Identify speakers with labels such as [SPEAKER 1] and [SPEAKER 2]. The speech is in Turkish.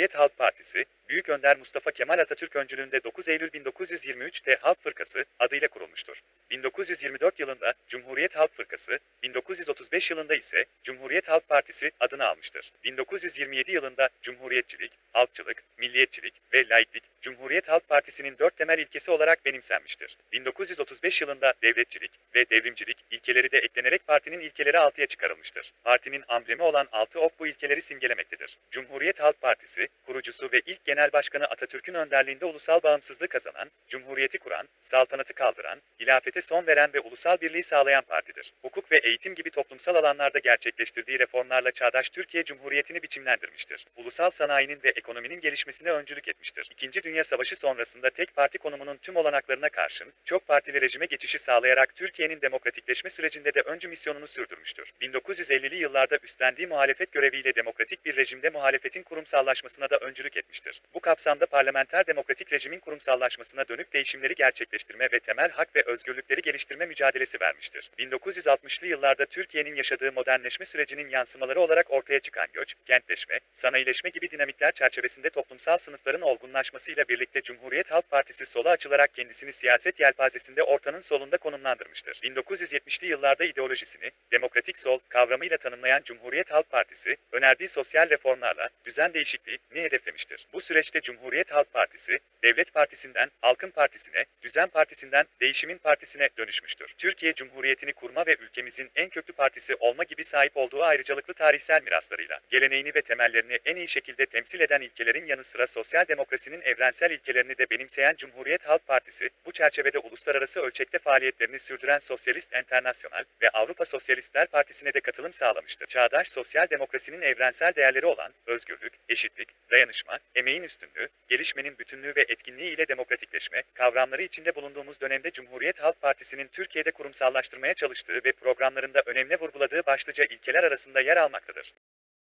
[SPEAKER 1] Cumhuriyet Halk Partisi, Büyük Önder Mustafa Kemal Atatürk öncülüğünde 9 Eylül 1923'te Halk Fırkası adıyla kurulmuştur. 1924 yılında Cumhuriyet Halk Fırkası, 1935 yılında ise Cumhuriyet Halk Partisi adını almıştır. 1927 yılında Cumhuriyetçilik, halkçılık, milliyetçilik ve laiklik, Cumhuriyet Halk Partisi'nin 4 temel ilkesi olarak benimsenmiştir. 1935 yılında devletçilik ve devrimcilik ilkeleri de eklenerek partinin ilkeleri altıya çıkarılmıştır. Partinin amblemi olan 6 ok bu ilkeleri simgelemektedir. Cumhuriyet Halk Partisi, kurucusu ve ilk genel başkanı Atatürk'ün önderliğinde ulusal bağımsızlığı kazanan, cumhuriyeti kuran, saltanatı kaldıran, hilafete son veren ve ulusal birliği sağlayan partidir. Hukuk ve eğitim gibi toplumsal alanlarda gerçekleştirdiği reformlarla çağdaş Türkiye Cumhuriyeti'ni biçimlendirmiştir. Ulusal sanayinin ve ekonominin gelişmesine öncülük etmiştir. İkinci Dünya Savaşı sonrasında tek parti konumunun tüm olanaklarına karşın, çok partili rejime geçişi sağlayarak Türkiye'nin demokratikleşme sürecinde de öncü misyonunu sürdürmüştür. 1950'li yıllarda üstlendiği muhalefet göreviyle demokratik bir rejimde muhalefetin kurumsallaşmasına da öncülük etmiştir. Bu kapsamda parlamenter demokratik rejimin kurumsallaşmasına dönük değişimleri gerçekleştirme ve temel hak ve özgürlükleri geliştirme mücadelesi vermiştir. 1960'lı yıllarda Türkiye'nin yaşadığı modernleşme sürecinin yansımaları olarak ortaya çıkan göç, kentleşme, sanayileşme gibi dinamikler çerçevesinde toplumsal sınıfların olgunlaşmasıyla birlikte Cumhuriyet Halk Partisi sola açılarak kendisini siyaset yelpazesinde ortanın solunda konumlandırmıştır. 1970'li yıllarda ideolojisini demokratik sol kavramıyla tanımlayan Cumhuriyet Halk Partisi, önerdiği sosyal reformlarla düzen değişikliğini hedeflemiştir. Bu süreçte Cumhuriyet Halk Partisi, Devlet Partisi'nden Halkın Partisi'ne, Düzen Partisi'nden Değişimin Partisi'ne dönüşmüştür. Türkiye Cumhuriyeti'ni kurma ve ülkemizin en köklü partisi olma gibi sahip olduğu ayrıcalıklı tarihsel miraslarıyla, geleneğini ve temellerini en iyi şekilde temsil eden ilkelerin yanı sıra sosyal demokrasinin evrensel ilkelerini de benimseyen Cumhuriyet Halk Partisi, bu çerçevede uluslararası ölçekte faaliyetlerini sürdüren Sosyalist Enternasyonal ve Avrupa Sosyalistler Partisi'ne de katılım sağlamıştır. Çağdaş sosyal demokrasinin evrensel değerleri olan özgürlük, eşitlik, dayanışma, emeğin üstünlüğü, gelişmenin bütünlüğü ve etkinliği ile demokratikleşme kavramları içinde bulunduğumuz dönemde Cumhuriyet Halk Partisi'nin Türkiye'de kurumsallaştırmaya çalıştığı ve programlarında önemli vurguladığı başlıca ilkeler arasında yer almaktadır.